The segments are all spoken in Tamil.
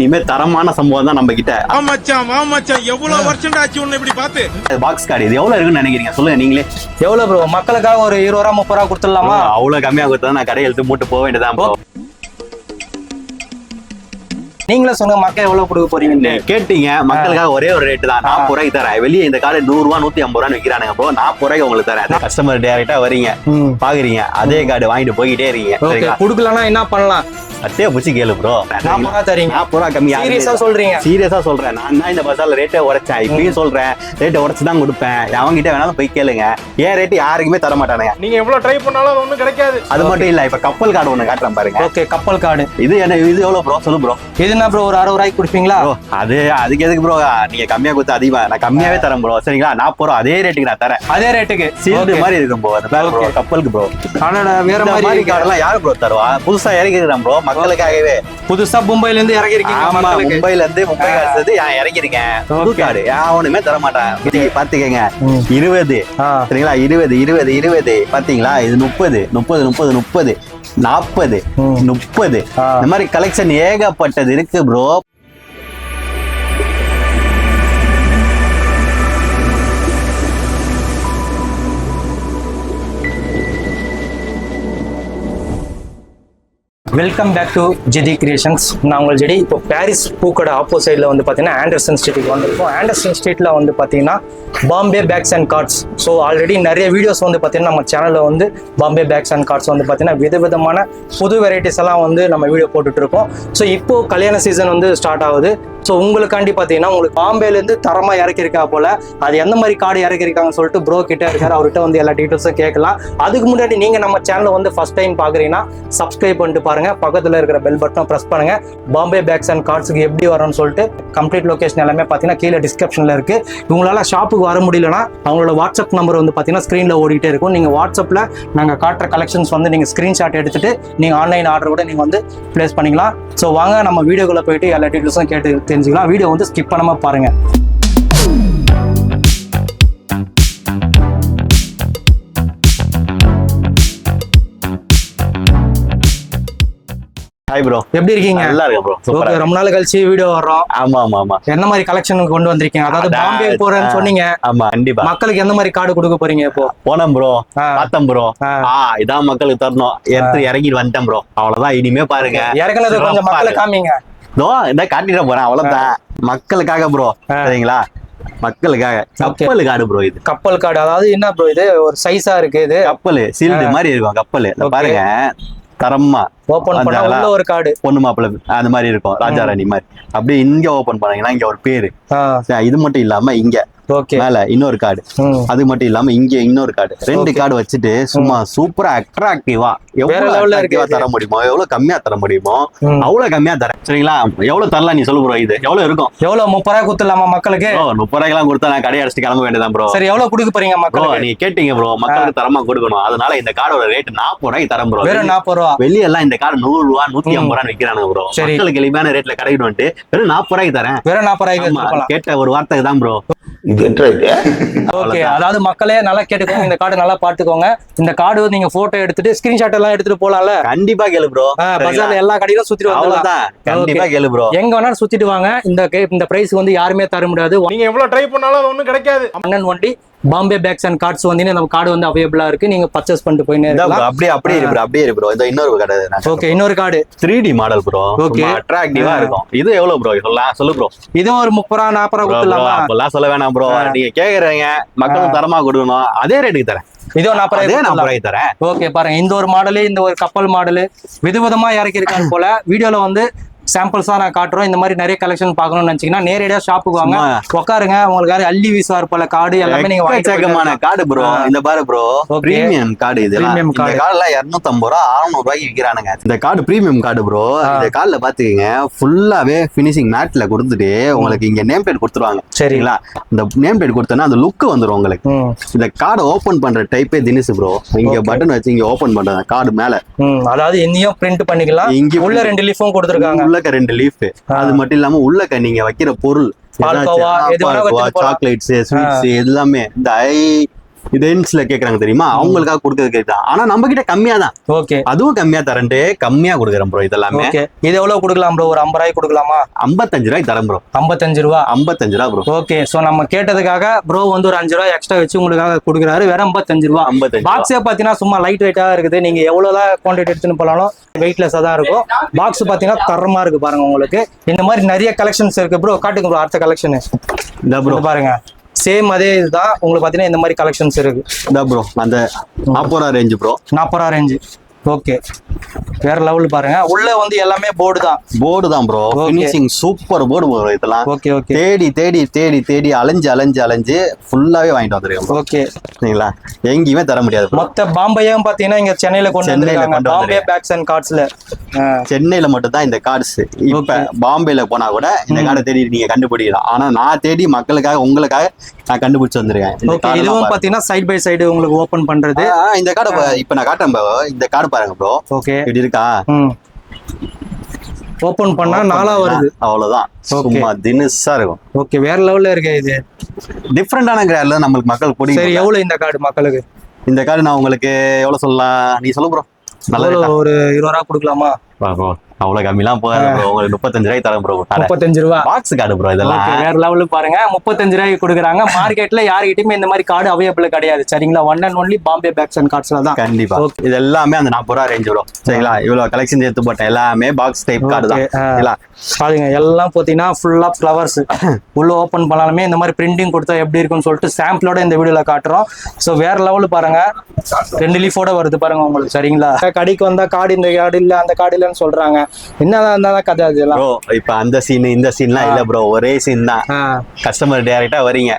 இனிமே தரமான சம்பவம் தான் நம்ம கிட்ட. எவ்வளவு வருஷம் ஆச்சு உன்னை இப்படி பார்த்து. பாக்ஸ் கார்டு இது எவ்வளவு இருக்குன்னு நினைக்கிறீங்க சொல்லுங்க நீங்களே. எவ்வளவு ப்ரோ? மக்களுக்காக ஒரு 20 ரூபா 30 ரூபா கொடுத்துடலாமா? அவ்வளவு கம்மியா கொடுத்தா நான் கடையை எடுத்து மூட்டு போக வேண்டியதான் ப்ரோ. நீங்களே சொல்லுங்க மக்கள் எவ்வளவு கொடுக்க போறீங்க கேட்டீங்க. மக்களுக்காக ஒரே ஒரு ரேட்டு தான், 40 ரூபாய்க்கு தரேன். வெளியே இந்த கார்டு 100 ரூபா 150 ரூபான்னு விற்கிறானுங்க ப்ரோ. 40 ரூபாய்க்கு உங்களுக்கு தரேன். கஸ்டமர் டைரக்டா வரீங்க, பாக்குறீங்க, அதே கார்டு வாங்கிட்டு போய்கிட்டே இருக்கீங்க. குடுக்கலன்னா என்ன பண்ணலாம்? அத்தைய புடிச்சு கேளு ப்ரோ. 40 ரூபா தரீங்க? 40 ரூபா கம்மியா? சீரியஸா சொல்றீங்க? சீரியஸா சொல்றேன். நான் தான் இந்த பஸ்ஸால ரேட்டை உடைச்சேன், இப்பயும் சொல்றேன். ரேட்டை உடைச்சு தான் கொடுப்பேன். அவங்ககிட்ட வேணாலும் போய் கேளுங்க. ஏன் ரேட்டு யாருக்குமே தர மாட்டானுங்க. நீங்க எவ்வளவு ட்ரை பண்ணாலும் அது ஒண்ணும் கிடைக்காது. அது மட்டும் இல்ல, இப்ப கப்பல் கார்டு ஒண்ணு காட்டுறேன் பாருங்க. ஓகே, கப்பல் கார்டு இது என்ன? இது எவ்வளவு ப்ரோ? சொல்லு ப்ரோ. இது என்ன ப்ரோ? ஒரு 60 ரூபாய்க்கு கொடுப்பீங்களா? அதுக்கு எதுக்கு ப்ரோ? நீங்க கம்மியா கொடுத்து அதிகமா நான் கம்மியாவே தரேன் ப்ரோ. சரிங்களா? 40 ரூபா அதே ரேட்டுக்கு நான் தரேன். அதே ரேட்டுக்கு சீல்டு மாதிரி இருக்கும் ப்ரோ. அந்த பேர் ப்ரோ கப்பலுக்கு ப்ரோ. ஆனா வேற மாதிரி கார்டெல்லாம் யாரு ப்ரோ தருவா? புதுசா இறக்கிருக்கேன் ப்ரோ மக்களுக்காகவே. புதுசா மும்பைல இருந்து இறக்கி இருக்கீங்க? ஆமா, மும்பைல இருந்து மும்பை காசு இறக்கிருக்கேன். புது கார்டு யாவனுமே தர மாட்டான். பாத்துக்கங்க, 20 சரிங்களா? 20 20 20 பாத்தீங்களா? இது 30 30 30 30 40 30 இந்த மாதிரி கலெக்ஷன் ஏகப்பட்டது இருக்கு bro. Welcome back to JD creations. நான் உங்கள் ஜெடி. இப்போ பாரிஸ் பூக்கோட ஆப்போசைட்ல வந்து பார்த்தீங்கன்னா ஆண்டர்சன் ஸ்ட்ரீட்டுக்கு வந்திருக்கோம். ஆண்டர்சன் ஸ்ட்ரீட்ல வந்து பார்த்தீங்கன்னா Bombay packs and cards. So already நிறைய வீடியோஸ் வந்து பார்த்தீங்கன்னா நம்ம சேனலில் வந்து பாம்பே பேக்ஸ் அண்ட் கார்ட்ஸ் வந்து பார்த்தீங்கன்னா விதவிதமான புது வெரைட்டிஸ் எல்லாம் வந்து நம்ம வீடியோ போட்டுட்டு இருக்கோம். ஸோ இப்போ கல்யாண சீசன் வந்து ஸ்டார்ட் ஆகுது. ஸோ உங்களுக்காண்டி பார்த்தீங்கன்னா உங்களுக்கு பாம்பேலேருந்து தரமாக இறக்கிருக்கா போல. அது எந்த மாதிரி கார்டு இறக்கிருக்காங்கன்னு சொல்லிட்டு ப்ரோ கிட்ட இருக்காரு. அவர்கிட்ட வந்து எல்லா டீட்டெயில்ஸும் கேட்கலாம். அதுக்கு முன்னாடி நீங்கள் நம்ம சேனலை வந்து ஃபர்ஸ்ட் டைம் பார்க்குறீங்கன்னா சப்ஸ்கிரைப் பண்ணிட்டு பாருங்க. பக்கத்தில் இருக்கிற பெல் பட்டனை ப்ரெஸ் பண்ணுங்க. பாம்பே பேக்ஸ் அண்ட் கார்ட்ஸுக்கு எப்படி வரும்னு சொல்லிட்டு கம்ப்ளீட் லொகேஷன் எல்லாமே பார்த்தீங்கன்னா கீழே டிஸ்கிரிப்ஷனில் இருக்கு. இவங்களால ஷாப்புக்கு வர முடியலன்னா அவங்களோட வாட்ஸ்அப் நம்பர் வந்து பார்த்தீங்கன்னா ஸ்க்ரீனில் ஓடிட்டே இருக்கும். நீங்கள் வாட்ஸ்அப்பில் நாங்கள் காட்டுற கலெக்ஷன்ஸ் வந்து நீங்கள் ஸ்க்ரீன்ஷாட் எடுத்துட்டு நீங்கள் ஆன்லைன் ஆர்டர் கூட நீங்கள் வந்து பிளேஸ் பண்ணிக்கலாம். ஸோ வாங்க நம்ம வீடியோக்குள்ளே போயிட்டு எல்லா டீட்டெயில்ஸும் கேட்டு தெரிஞ்சுக்கலாம். வீடியோ வந்து ஸ்கிப் பண்ணாம பாருங்க. ஹாய் ப்ரோ, எப்படி இருக்கீங்க? நல்லா இருக்கேன் ப்ரோ. ஓகே, ரொம்ப நாள் கழிச்சு வீடியோ வர்றோம். ஆமா ஆமா ஆமா. என்ன மாதிரி கலெக்ஷன் கொண்டு வந்திருக்கீங்க? அதாவது பாம்பே போறேன்னு சொன்னீங்க. ஆமா கண்டிப்பா. மக்களுக்கு எந்த மாதிரி கார்டு கொடுக்க போறீங்க? இப்போ போனோம் ப்ரோ, பார்த்தோம் ப்ரோ. இதான் மக்களுக்கு தரணும். இறங்கி வந்துட்டேன் ப்ரோ. அவ்வளவுதான். இனிமே பாருங்க, இறக்குனது கொஞ்சம் மக்களுக்கு காமிங்க. இந்த காட்டிட்டு போறேன். அவ்வளவுதான், மக்களுக்காக ப்ரோ. சரிங்களா? மக்களுக்காக கப்பல் கார்டு ப்ரோ. இது கப்பல் கார்டு. அதாவது என்ன ப்ரோ? இது ஒரு சைஸா இருக்கு. இது கப்பல் சீல்டு மாதிரி இருக்கும். கப்பல் பாருங்க, தரமா ஓபன் பண்ணா உள்ள ஒரு கார்டு பொண்ணு மாப்பிள்ளை அந்த மாதிரி இருக்கும். ராஜா ராணி மாதிரி. அப்படியே இங்க ஓபன் பண்ணீங்கன்னா இங்க ஒரு பேரு. இது மட்டும் இல்லாம இங்க மேல இன்னொரு கார்டு. அது மட்டும் இல்லாம இங்க இன்னொரு கார்டு. 2 கார்டு வச்சுட்டு சும்மா சூப்பரா அட்ராக்டிவா எவ்வளவு தர முடியுமோ, எவ்வளவு கம்மியா தர முடியுமோ அவ்வளவு கம்மியா தரேன். சரிங்களா? எவ்வளவு தரலாம் நீ சொல்லு ப்ரோ. இது எவ்வளவு இருக்கும்? எவ்வளவு? 30 ரூபாய் கொடுத்துடலாமா மக்களுக்கு? 30 ரூபாய்க்கு கொடுத்தா நான் கடை அடிச்சுட்டு கிளம்ப வேண்டியதான் ப்ரோ. சரி, எவ்வளவு கொடுக்க போறீங்க மக்களுக்கு? நீ கேட்டீங்க ப்ரோ, மக்களுக்கு தரமா கொடுக்கணும். அதனால இந்த கார்டோட ரேட் 40 ரூபாய்க்கு தரம் ப்ரோ. வெறும் 40 ரூபா. வெளியெல்லாம் இந்த கார்டு 100 ரூபா 150 ரூபான்னு விற்கிறானுங்க ப்ரோ. மக்களுக்கு எளிமையான ரேட்ல கிடைக்கணும் வந்துட்டு வெறும் 40 ரூபாய்க்கு தரேன். வெறும் 40 ரூபாய்க்கு கேட்ட ஒரு வார்த்தைக்கு தான் ப்ரோ. ஓகே, அதாவது மக்களே நல்லா கேட்டுக்கோங்க. இந்த கார்டு நல்லா பாத்துக்கோங்க. இந்த கார்டு நீங்க போட்டோ எடுத்துட்டு ஸ்கிரீன்ஷாட் எல்லாம் எடுத்துட்டு போலாம்ல. கண்டிப்பா கேளு ப்ரோ. பஜார்ல எல்லா கடையிலும் சுத்திட்டு வரலாம். கண்டிப்பா கேளு ப்ரோ. எங்க வேணாலும் சுத்திட்டு வாங்க. இந்த பிரைஸ் வந்து யாருமே தர முடியாது. நீங்க எவ்வளவு ட்ரை பண்ணாலும் அது ஒண்ணும் கிடைக்காது. அண்ணன் வண்டி பாம்பே பேக்ஸ் அண்ட் கார்ட்ஸ் வந்து நம்ம கார்டு வந்து அவைலபிளா இருக்கு. நீங்க பர்ச்சேஸ் பண்ணிட்டு போயினே இருக்கலாம். அப்படியே இருக்கு ப்ரோ. இந்த இன்னொரு கார்டு. ஓகே, இன்னொரு card 3D model bro. Okay, அட்ராக்டிவா இருக்கும். இது எவ்வளவு ப்ரோ? சொல்லு ப்ரோ. இது ஒரு 30 ரூபா 40 ரூபா கொடுத்துடலாமா? அப்பெல்லாம் சொல்ல வேணாம் ப்ரோ. நீங்க கேக்குறீங்க, மக்களும் தரமா கொடுக்கணும். அதே ரேட்டுக்கு தரேன். இதோ 40 ரூபாய்க்கு தரேன். ஓகே, பாருங்க, இந்த ஒரு மாடலு, இந்த ஒரு கப்பல் மாடலு விதவிதமா இறக்கி இருக்காங்க போல. வீடியோல வந்து சாம்பிள்ஸா நான் காட்டுறோம். இந்த மாதிரி நிறைய கலெக்ஷன் பார்க்கணும்னு நினைச்சீங்கன்னா நேரடியா ஷாப்புக்கு வாங்க, உட்காருங்க. உங்களுக்கு அள்ளி வீசுவார் போல கார்டு எல்லாமே நீங்க வாங்கிக்கமான கார்டு ப்ரோ. இந்த பாரு ப்ரோ, பிரீமியம் கார்டு. இது இந்த கார்டுல 250 ரூபா 600 ரூபாய்க்கு விற்கிறானுங்க. இந்த கார்டு பிரீமியம் கார்டு ப்ரோ. இந்த கார்டுல பாத்துக்கீங்க, ஃபுல்லாவே பினிஷிங் மேட்ல கொடுத்துட்டு உங்களுக்கு இங்க நேம் பிளேட் கொடுத்துருவாங்க. சரிங்களா? இந்த நேம் பிளேட் கொடுத்தோன்னா அந்த லுக் வந்துடும் உங்களுக்கு. இந்த கார்டு ஓபன் பண்ற டைப்பே தினிஸ் ப்ரோ. இங்க பட்டன் வச்சு இங்க ஓபன் பண்றாங்க கார்டு மேல. அதாவது இன்னையும் பிரிண்ட் பண்ணிக்கலாம். இங்க உள்ள 2 லீஃபும் கொடுத்துருக்காங்க. உள்ளக்க 2 லீஃப். அது மட்டும் இல்லாம உள்ளக்க நீங்க வைக்கிற பொருள், சாக்லேட்ஸ், ஸ்வீட்ஸ் எல்லாமே இந்த இதென்ஸ்ல கேக்குறாங்க தெரியுமா, அவங்களுக்காக கொடுக்கறது கேட்டா. ஆனா நம்ம கிட்ட கம்மியா தான், ஓகே அதுவும் கம்மியா தரேன், கம்மியா கொடுக்குறேன் ப்ரோ. இதெல்லாமே ஓகே. இது எவ்வளவு கொடுக்கலாம் ப்ரோ? ஒரு 50 ரூபாய்க்கு கொடுக்கலாமா? 55 ரூபாய்க்கு தரேன் ப்ரோ. 55 ரூபா. 55 ரூபா ப்ரோ. ஓகே. சோ நம்ம கேட்டதுக்காக ப்ரோ வந்து ஒரு 5 ரூபா எக்ஸ்ட்ரா வச்சு உங்களுக்காக கொடுக்குறாரு. வேற 55 ரூபா. 55 பாக்ஸே பாத்தீங்கன்னா சும்மா லைட் வெயிட்டா இருக்குது. நீங்க எவ்வளவுதான் குவான்டிட்டி எடுத்துன்னு போனாலும் வெயிட்லெஸ்ஸா தான் இருக்கும். பாக்ஸ் பாத்தீங்கன்னா தரமா இருக்கு பாருங்க. உங்களுக்கு இந்த மாதிரி நிறைய கலெக்ஷன்ஸ் இருக்கு ப்ரோ. காட்டுங்க ப்ரோ அடுத்த கலெக்ஷன். இந்த ப்ரோ பாருங்க, சேம் அதே இதுதான். உங்களுக்கு பாத்தீங்கன்னா இந்த மாதிரி கலெக்ஷன்ஸ் இருக்கு. இந்த ப்ரோ அந்த 40 ரூபா ரேஞ்ச் ப்ரோ. 40 ரூபா ரேஞ்சு. ஓகே, வேற லெவல் பாருங்க. உள்ள வந்து எல்லாமே போர்டு தான் bro. Finishing super board bro. இதெல்லாம் ஓகே ஓகே. தேடி தேடி தேடி தேடி அலைஞ்சு ஃபுல்லாவே வாங்கிட்டு வந்துருக்கேன். ஓகே சரிங்களா, எங்கேயுமே தர முடியாது. மொத்த பாம்பேயும் பாத்தீங்கன்னா இங்க சென்னையில கொண்டு வந்திருக்காங்க. பாம்பே பேக்ஸ் அண்ட் கார்ட்ஸ்ல சென்னையில மட்டும் தான் இந்த கார்ட்ஸ். இப்ப பாம்பேல போனா கூட இந்த கார்டை தேடி நீங்க கண்டுபிடிக்கலாம். ஆனா நான் தேடி மக்களுக்காக உங்களுக்காக நான் கண்டுபிடிச்சு வந்திருக்கேன். ஓகே, இதுவும் பாத்தீங்கன்னா சைடு பை சைடு உங்களுக்கு ஓபன் பண்றது. இந்த கார்டை இப்ப நான் காட்டுறேன் bro. இந்த கார்டு பாருங்க ப்ரோ. ஓகே, இப்படி இருக்கா? ஓபன் பண்ணா 4 வருது. அவ்வளவுதான், சும்மா தினுசா இருக்கும். ஓகே, வேற லெவல்ல இருக்கு. இது டிஃபரெண்டான கிராட்ல நம்மளுக்கு மக்கள் பிடிக்கும். சரி, எவ்வளவு இந்த கார்டு மக்களுக்கு? இந்த கார்டு நான் உங்களுக்கு எவ்வளவு சொல்லலாம், நீ சொல்லு ப்ரோ. நல்ல ஒரு 20 ரூபா கொடுக்கலாமா? அவ்வளவு கம்மிலாம் போகாது ப்ரோ. உங்களுக்கு 35 ரூபாய்க்கு தரேன் ப்ரோ. 35 ரூபா பாக்ஸ் கார்டு ப்ரோ. இதெல்லாம் வேற லெவலு பாருங்க. 35 ரூபாய்க்கு கொடுக்குறாங்க. மார்க்கெட்ல யாருக்கிட்டயுமே இந்த மாதிரி கார்டு அவைலபிள் கிடையாது. சரிங்களா, one and only Bombay packs and கார்ட்ஸ்ல தான். கண்டிப்பா இது எல்லாமே அந்த 40 ரூபா ரேஞ்ச் ப்ரோ. சரிங்களா, இவ்வளவு கலெக்ஷன் எடுத்து போட்டேன். எல்லாமே பாக்ஸ் டைப் கார்டு தான். சரிங்களா, பாருங்க எல்லாம் பாத்தீங்கன்னா ஃபுல்லா ஃபிளவர்ஸ். உள்ள ஓபன் பண்ணாலுமே இந்த மாதிரி பிரிண்டிங் கொடுத்தா எப்படி இருக்கும்னு சொல்லிட்டு சாம்பிளோட இந்த வீடியோல காட்டுறோம். சோ வேற லெவலு பாருங்க. 2 லீஃபோட வருது பாருங்க உங்களுக்கு. சரிங்களா, கடைக்கு வந்தா கார்டு இந்த கார்டு இல்ல அந்த கார்டு இல்லன்னு சொல்றாங்க. என்னதான் கதை அதெல்லாம் ப்ரோ. இப்ப அந்த சீன் இந்த சீன்லாம் இல்ல ப்ரோ. ஒரே சீன் தான். கஸ்டமர் டைரக்டா வரீங்க,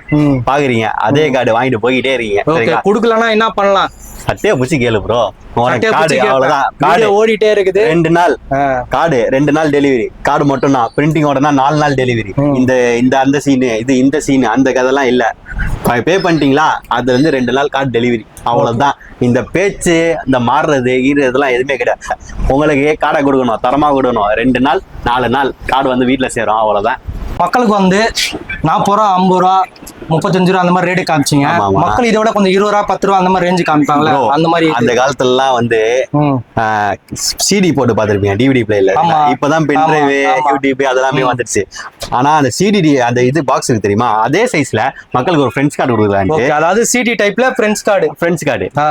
பாக்குறீங்க, அதே கார்டு வாங்கிட்டு போய்கிட்டே இருக்கீங்க. குடுக்கலன்னா என்ன பண்ணலாம்? சட்டையை புடிச்சு கேளு ப்ரோ. கார்டு அவ்வளவுதான். கார்டு ஓடிட்டே இருக்குது. 2 நாள் கார்டு, 2 நாள் டெலிவரி. கார்டு மட்டும் தான் பிரிண்டிங் ஓடனா 4 நாள் டெலிவரி. இந்த அந்த சீனு இது இந்த சீனு அந்த கதெல்லாம் இல்ல. பே பண்ணிட்டீங்களா, அதுல இருந்து 2 நாள் கார்டு டெலிவரி. அவ்வளவுதான். இந்த பேச்சு இந்த மாறுறது இதெல்லாம் எதுவுமே கிடையாது. உங்களுக்கு கார்டை கொடுக்கணும், தரமா கொடுக்கணும். 2 நாள் 4 நாள் கார்டு வந்து வீட்டுல சேரும். அவ்வளவுதான். மக்களுக்கு வந்து 40 ரூபா 50 ரூபா 35 ரூபா அந்த மாதிரி ரேட்டு காமிச்சிங்க. மக்கள் இதை விட கொஞ்சம் 20 ரூபா 10 ரூபா அந்த மாதிரி ரேஞ்சு காமிப்பாங்களே, அந்த மாதிரி. அந்த காலத்துல எல்லாம் வந்து சிடி போட்டு பாத்திருப்பீங்க, டிவிடி பிளேயர்ல. இப்பதான் பென் டிரைவ், யூடியூப் அதெல்லாமே வந்துருச்சு. ஆனா அந்த சிடி அந்த இது பாக்ஸ் இருக்கு தெரியுமா, அதே சைஸ்ல மக்களுக்கு ஒரு ஃப்ரெண்ட்ஸ் கார்டு கொடுக்குறாங்க. அதாவது சிடி டைப்ல ஃப்ரெண்ட்ஸ் கார்டு.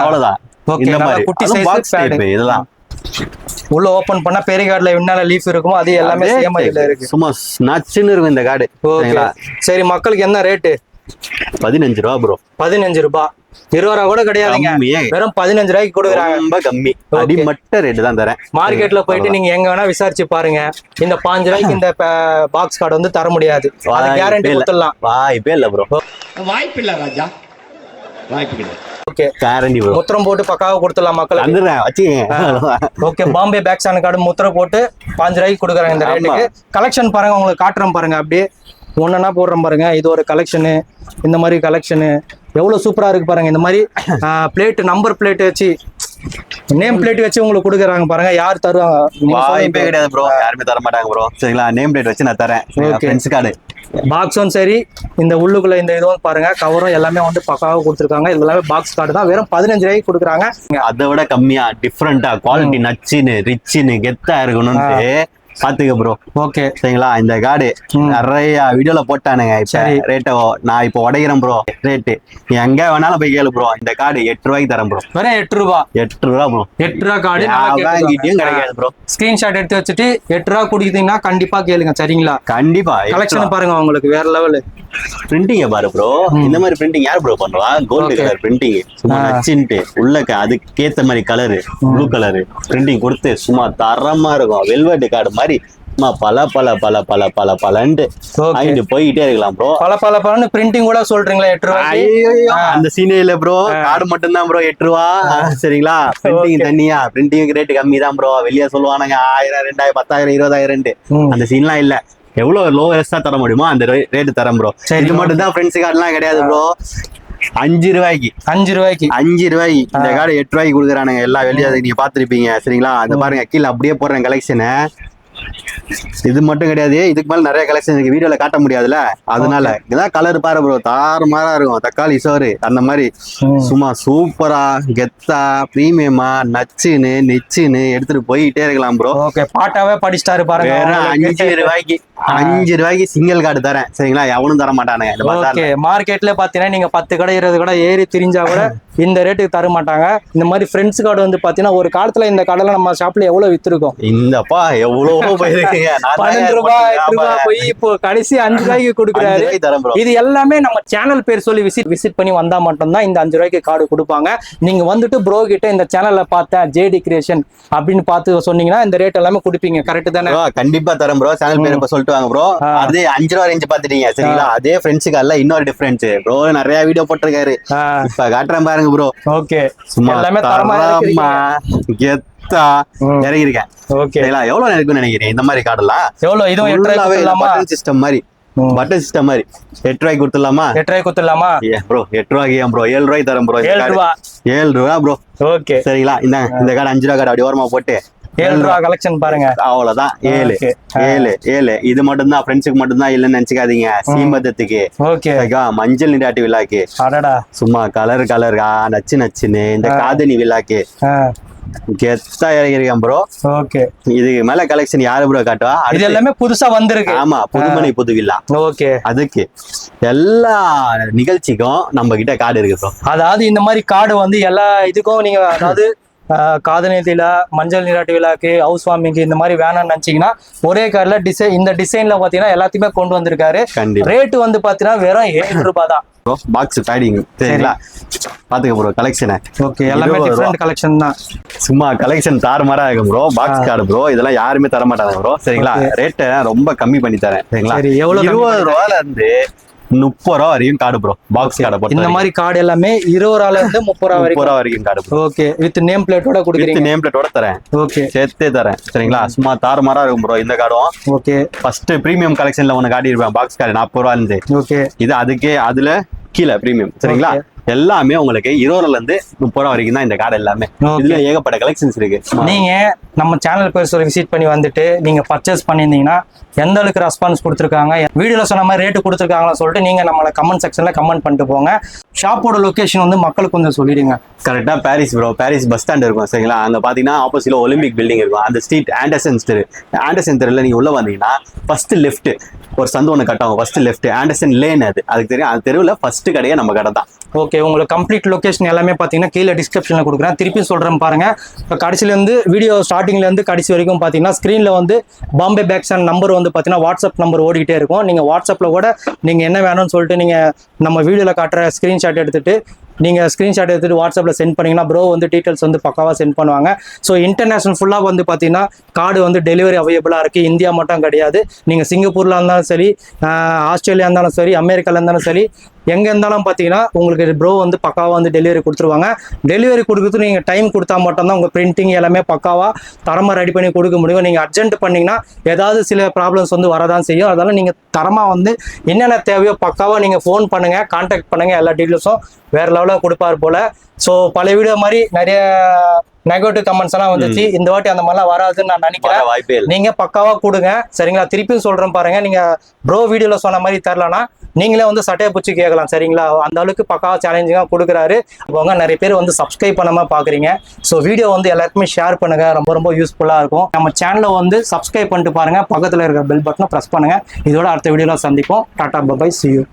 அவ்வளவுதான். இந்த மாதிரி குட்டி பாக்ஸ் டைப் இதெல்லாம் உள்ள ஓபன் பண்ணா பெரிய கார்டுல என்னென்ன லீஃப் இருக்குமோ அது எல்லாமே சேம் இதுல இருக்கு. சும்மா நச்சுன்னு இருக்கும் இந்த கார்டு. சரி, மக்களுக்கு என்ன ரேட்டு? 15 ரூபா ப்ரோ. 15 ரூபா. 20 ரூபா கூட கிடையாதுங்க, வெறும் 15 ரூபாய்க்கு கொடுக்குறாங்க. ரொம்ப கம்மி, அடிமட்ட ரேட்டு தான் தரேன். மார்க்கெட்ல போயிட்டு நீங்க எங்க வேணா விசாரிச்சு பாருங்க. இந்த 5 ரூபாய்க்கு இந்த பாக்ஸ் கார்டு வந்து தர முடியாது. அது கேரண்டி கொடுத்துடலாம். வாய்ப்பே இல்ல ப்ரோ. வாய்ப்பு இல்ல ராஜா, வாய்ப்பு கிடையாது. Okay, guarantee bro. முத்திரம் போட்டு பக்காவா கொடுத்துடலாம் மக்களுக்கு. வந்துறேன் வச்சுக்கங்க. Okay, Bombay packs and card முத்திரம் போட்டு 5 ரூபாய்க்கு கொடுக்குறாங்க இந்த ரேட்டுக்கு. கலெக்ஷன் பாருங்க, உங்களுக்கு காட்டுறேன் பாருங்க. அப்படியே ஒன்னா போடுறேன் பாருங்க. இது ஒரு கலெக்ஷனு, இந்த மாதிரி கலெக்ஷனு எவ்வளவு சூப்பரா இருக்கு பாருங்க. இந்த மாதிரி பிளேட், நம்பர் பிளேட் வச்சு, நேம் பிளேட் வச்சு உங்களுக்கு கொடுக்குறாங்க பாருங்க. யார் தருவாங்க? வாய்ப்பே கிடையாது ப்ரோ, யாருமே தர மாட்டாங்க ப்ரோ. சரிங்களா, நேம் பிளேட் வச்சு நான் தரேன். ஃப்ரெண்ட்ஸ் கார்டு பாக்ஸும் சரி, இந்த உள்ளுக்குள்ள இந்த இதுவும் பாருங்க, கவரும் எல்லாமே வந்து பக்காவாக கொடுத்துருக்காங்க. இது எல்லாமே பாக்ஸ் கார்டு தான். வெறும் 15 ரூபாய்க்கு கொடுக்குறாங்க. அதை விட கம்மியா டிஃப்ரெண்டா குவாலிட்டி நச்சுன்னு ரிச்சுன்னு கெத்தா இருக்கணும்னு பாத்துக்க ப்ரோ. ஓகே, சரிங்களா, இந்த கார்டு நிறைய வீடியோல போட்டானுங்க. இப்ப ரேட்டோ நான் இப்ப உடைக்கிறேன் ப்ரோ. ரேட்டு எங்க வேணாலும் போய் கேளு ப்ரோ. இந்த கார்டு 8 ரூபாய்க்கு தரேன் ப்ரோ. வெறும் 8 ரூபா. 8 ரூபா ப்ரோ. 8 ரூபா கார்டு வாங்கிட்டியும் கிடைக்காது ப்ரோ. ஸ்கிரீன்ஷாட் எடுத்து வச்சுட்டு 8 ரூபா குடிக்கிறீங்கன்னா கண்டிப்பா கேளுங்க. சரிங்களா, கண்டிப்பா. கலெக்ஷன் பாருங்க, உங்களுக்கு வேற லெவலு. பிரிண்டிங்க பாரு ப்ரோ. இந்த மாதிரி பிரிண்டிங் யார் ப்ரோ பண்ணுவா? கோல்டு கலர் பிரிண்டிங் சும்மா நச்சுன்ட்டு உள்ள அதுக்கேத்த மாதிரி கலரு, ப்ளூ கலரு பிரிண்டிங் கொடுத்து சும்மா தரமா இருக்கும். வெல்வெட் கார்டு மாதிரி பல பல பல பல பல பலன்ட்டு வாங்கிட்டு போயிட்டே இருக்கலாம் ப்ரோ. பல பல பலன்னு பிரிண்டிங் கூட சொல்றீங்களா? 8 ரூபாய் அந்த சீனே இல்ல ப்ரோ. கார்டு மட்டும் தான் ப்ரோ 8 ரூபா. சரிங்களா, பிரிண்டிங் தனியா. பிரிண்டிங் ரேட்டு கம்மி தான் ப்ரோ. வெளியே சொல்லுவானுங்க 1000 2000 10,000 20,000. அந்த சீன்லாம் இல்ல. எவ்வளவு லோவஸ்டா தர முடியுமோ அந்த ரேட்டு தரேன் ப்ரோ. இது மட்டும் தான் ஃப்ரெண்ட்ஸ் கார்டுலாம் கிடையாது ப்ரோ. 5 ரூபாய்க்கு 5 ரூபாய்க்கு இந்த கார்டு 8 ரூபாய்க்கு கொடுக்குறானுங்க. எல்லாம் வெளியே நீங்க பாத்துருப்பீங்க. சரிங்களா, அந்த பாருங்க கீழே அப்படியே போடுறேன் கலெக்ஷனு. இது மட்டும் கிடையாது, இதுக்கு மேல நிறைய கலெக்ஷன் இருக்கு, வீடியோல காட்ட முடியாதுல, அதனால இதான் கலர் பாரு ப்ரோ, தாறுமாறா இருக்கும். தக்காளி சோறு அந்த மாதிரி சும்மா சூப்பரா கெத்தா பிரீமியமா நச்சுன்னு நிச்சுன்னு எடுத்துட்டு போயிட்டே இருக்கலாம் ப்ரோ. ஓகே, பாட்டாவே படிச்சிட்டாரு பாருங்க. வெறும் 5 ரூபாய்க்கு 5 ரூபாய்க்கு சிங்கிள் கார்டு தரேன் சரிங்களா, எவனும் தர மாட்டானுங்க இந்த பஜார்ல. ஓகே, மார்க்கெட்ல பாத்தீங்கன்னா நீங்க 10 கடை 20 கடை ஏறி திரிஞ்சா கூட இந்த ரேட்டுக்கு தர மாட்டாங்க. இந்த மாதிரி ஃப்ரெண்ட்ஸ் கார்டு வந்து பாத்தீங்கன்னா ஒரு காலத்துல இந்த கடையில நம்ம ஷாப்ல எவ்வளவு வித்துருக்கோம், இந்தப்பா எவ்வளவோ போயிருக்கீங்க. 12 ரூபாய் 8 ரூபாய் போய் இப்போ கடைசி 5 ரூபாய்க்கு கொடுக்குறாரு. தரேன் ப்ரோ. இது எல்லாமே நம்ம சேனல் பேர் சொல்லி விசிட் பண்ணி வந்தா மட்டும்தான் இந்த 5 ரூபாய்க்கு கார்டு கொடுப்பாங்க. நீங்க வந்துட்டு ப்ரோ கிட்ட இந்த சேனல்ல பார்த்தேன் ஜேடி கிரியேஷன் அப்படின்னு பார்த்து சொன்னீங்கன்னா இந்த ரேட் எல்லாமே கொடுப்பீங்க. கரெக்ட் தானே? கண்டிப்பா தரேன் ப்ரோ. சேனல் பேர் இப்ப சொல்லிட்டு வாங்க ப்ரோ. அதே 5 ரூபா ரேஞ்ச் பாத்துட்டீங்க சரிங்களா, அதே ஃப்ரெண்ட்ஸுக்கு அல்ல இன்னொரு டிஃபரன்ஸ் ப்ரோ. நிறைய வீடியோ போட்டிருக்காரு, இப்ப காட்டுறேன் பாருங்க ப்ரோ. ஓகே, சும்மா எல்லாமே தரமா கெத்தா இறங்கிருக்கேன். ஓகே, எவ்வளவு இருக்குன்னு நினைக்கிறேன் இந்த மாதிரி கார்டெல்லாம்? எவ்வளவு? இதுவும் 8 ரூபாய்க்கு கொடுத்துடலாமா? பட்டன் சிஸ்டம் மாதிரி, பட்டன் சிஸ்டம் மாதிரி 8 ரூபாய்க்கு கொடுத்துடலாமா? 8 ரூபாய்க்கு கொடுத்துடலாமா ப்ரோ? 8 ரூபாய்க்கு ஏன் ப்ரோ? 7 ரூபாய்க்கு தரேன் ப்ரோ. 7 ரூபா 7 ரூபா ப்ரோ. ஓகே சரிங்களா, இந்த கார்டு 5 ரூபா கார்டு அப்படி ஓரமா போட்டு 7 ரூபா கலெக்ஷன் பாருங்க. அவ்வளவுதான். 7 இது மட்டும் தான் ஃப்ரெண்ட்ஸுக்கு மட்டும் தான் இல்லன்னு நினைச்சுக்காதீங்க. சீமதத்துக்கு, ஓகே, மஞ்சள் நீராட்டி விழாக்கு, அடடா சும்மா கலர் நச்சு நச்சுன்னு இந்த காதணி விழாக்கு கெத்தா இறங்கிருக்கேன் ப்ரோ. ஓகே, இதுக்கு மேல கலெக்ஷன் யாரு ப்ரோ காட்டுவா? இது எல்லாமே புதுசா வந்திருக்கு. ஆமா, புதுமனை புது விழா. ஓகே, அதுக்கு எல்லா நிகழ்ச்சிக்கும் நம்ம கிட்ட கார்டு இருக்கு ப்ரோ. அதாவது இந்த மாதிரி கார்டு வந்து எல்லா இதுக்கும் நீங்க அதாவது காதணி விழா, மஞ்சள் நீராட்டு விழாக்கு, ஹவுஸ் வார்மிங்க்கு இந்த மாதிரி வேணும்னு நினைச்சீங்கன்னா ஒரே கார்ல இந்த டிசைன்ல பாத்தீங்கன்னா எல்லாத்தையுமே கொண்டு வந்திருக்காரு. ரேட் வந்து பாத்தீங்கன்னா வெறும் 7 ரூபாய் தான். பாக்ஸ் பேடிங் சரிங்களா, பாத்துக்க ப்ரோ கலெக்ஷனை. ஓகே, எல்லாமே டிஃபரெண்ட் கலெக்ஷன் தான். சும்மா கலெக்ஷன் தாறுமாறா இருக்கும் ப்ரோ. பாக்ஸ் கார்டு ப்ரோ, இதெல்லாம் யாருமே தர மாட்டாங்க ப்ரோ சரிங்களா. ரேட்டை ரொம்ப கம்மி பண்ணி தரேன் சரிங்களா. 20 ரூபாயில இருந்து 30 ரூபா வரைக்கும் கார்டு ப்ரோ. பாக்ஸ் கார்டை போட்டு இந்த மாதிரி கார்டு எல்லாமே 20 ரூபாயில இருந்து 30 ரூபா வரைக்கும் card bro. Okay, with name பிளேட்டோட கொடுக்குறீங்க? நேம் பிளேட்டோட தரேன். ஓகே, சேர்த்தே தரேன் சரிங்களா. சும்மா தாறுமாறா இருக்கும் ப்ரோ இந்த கார்டும். ஓகே, ஃபர்ஸ்ட் பிரீமியம் கலெக்ஷன்ல ஒன்னு காட்டி இருப்பேன் பாக்ஸ் கார்டு 40 ரூபாயில இருந்து. ஓகே, இது அதுக்கே அதுல கீழே பிரீமியம் சரிங்களா. எல்லாமே உங்களுக்கு 20 ரூபாயில இருந்து 30 ரூபா வரைக்கும் தான் இந்த கார்டு எல்லாமே. இதுல ஏகப்பட்ட கலெக்ஷன்ஸ் இருக்கு. நீங்க நம்ம சேனல் பேர் சொல்லி விசிட் பண்ணி வந்துட்டு நீங்க பர்ச்சேஸ் பண்ணியிருந்தீங்கன்னா எந்த அளவுக்கு ரெஸ்பான்ஸ் கொடுத்துருக்காங்க, வீடியோல சொன்ன மாதிரி ரேட்டு கொடுத்துருக்காங்கன்னு சொல்லிட்டு நீங்க நம்மள கமெண்ட் செக்ஷன்ல கமெண்ட் பண்ணிட்டு போங்க. ஷாப்போட லொகேஷன் வந்து மக்களுக்கு கொஞ்சம் சொல்லிடுங்க. கரெக்டா Paris bro. Paris bus stand இருக்கும் சரிங்களா. அங்க பாத்தீங்கன்னா ஆப்போசிட்ல ஒலிம்பிக் பில்டிங் இருக்கும். அந்த ஸ்ட்ரீட் ஆண்டர்சன் தெருல நீங்க உள்ள வந்தீங்கன்னா ஃபர்ஸ்ட் லெஃப்ட் ஒரு சந்து ஒன்று கட்டும். ஃபர்ஸ்ட் லெஃப்ட் ஆண்டர்சன் லேன், அதுக்கு தெரியும். அந்த தெருவில் ஃபர்ஸ்ட் கடையே நம்ம கடை தான். ஓகே, உங்களுக்கு கம்ப்ளீட் லொகேஷன் எல்லாமே பார்த்தீங்கன்னா கீழே டிஸ்கிரிப்ஷனில் கொடுக்குறேன். திருப்பி சொல்கிறேன் பாருங்க. இப்போ கடைசியிலேருந்து வீடியோ ஸ்டார்டிங்லேருந்து கடைசி வரைக்கும் பார்த்தீங்கன்னா ஸ்க்ரீனில் வந்து பாம்பே பேக்ஸ் அண்ட் நம்பர் வந்து பார்த்தீங்கன்னா வாட்ஸ்அப் நம்பர் ஓடிக்கிட்டே இருக்கும். நீங்கள் வாட்ஸ்அப்பில் கூட நீங்கள் என்ன வேணும்னு சொல்லிட்டு நீங்கள் நம்ம வீடியோவில் காட்டுற ஸ்க்ரீன்ஷாட் எடுத்துகிட்டு நீங்கள் ஸ்க்ரீன்ஷாட் எடுத்துகிட்டு வாட்ஸ்அப்பில் சென்ட் பண்ணிங்கன்னா ப்ரோ வந்து டீட்டெயில்ஸ் வந்து பக்காவாக சென்ட் பண்ணுவாங்க. ஸோ இன்டர்நேஷனல் ஃபுல்லாக வந்து பார்த்தீங்கன்னா கார்டு வந்து டெலிவரி அவைலபிளாக இருக்குது. இந்தியா மட்டும் கிடையாது, நீங்கள் சிங்கப்பூரில் இருந்தாலும் சரி, ஆஸ்திரேலியா இருந்தாலும் சரி, அமெரிக்காவில் இருந்தாலும் சரி, எங்கே இருந்தாலும் பார்த்தீங்கன்னா உங்களுக்கு ப்ரோ வந்து பக்காவாக வந்து டெலிவரி கொடுத்துருவாங்க. டெலிவரி கொடுக்குறது நீங்கள் டைம் கொடுத்தா மட்டும்தான் உங்கள் பிரிண்டிங் எல்லாமே பக்காவாக தரமாக ரெடி பண்ணி கொடுக்க முடியும். நீங்கள் அர்ஜென்ட் பண்ணிங்கன்னா ஏதாவது சில ப்ராப்ளம்ஸ் வந்து வரதான் செய்யும். அதனால் நீங்கள் தரமாக வந்து என்னென்ன தேவையோ பக்காவாக நீங்கள் ஃபோன் பண்ணுங்கள், கான்டாக்ட் பண்ணுங்கள். எல்லா டீட்டெயில்ஸும் வேறு லெவலில் கொடுப்பார் போல். ஸோ பழைய வீடியோ மாதிரி நிறைய நெகட்டிவ் கமெண்ட்ஸ் எல்லாம் வந்துச்சு. இந்த வாட்டி அந்த மாதிரிலாம் வராதுன்னு நான் நினைக்கிறேன். நீங்க பக்காவா கொடுங்க சரிங்களா. திருப்பியும் சொல்றேன் பாருங்க, நீங்க ப்ரோ வீடியோல சொன்ன மாதிரி தரலனா நீங்களே வந்து சட்டையை பிடிச்சி கேட்கலாம் சரிங்களா. அந்த அளவுக்கு பக்காவா சேலஞ்சிங்கா கொடுக்குறாரு. அவங்க நிறைய பேர் வந்து சப்ஸ்கிரைப் பண்ணாம பாக்குறீங்க. ஸோ வீடியோ வந்து எல்லாருக்குமே ஷேர் பண்ணுங்க, ரொம்ப ரொம்ப யூஸ்ஃபுல்லா இருக்கும். நம்ம சேனலை வந்து சப்ஸ்கிரைப் பண்ணிட்டு பாருங்க, பக்கத்துல இருக்கிற பெல் பட்டனை பிரஸ் பண்ணுங்க. இதோட அடுத்த வீடியோல சந்திப்போம். Tata bye, see you.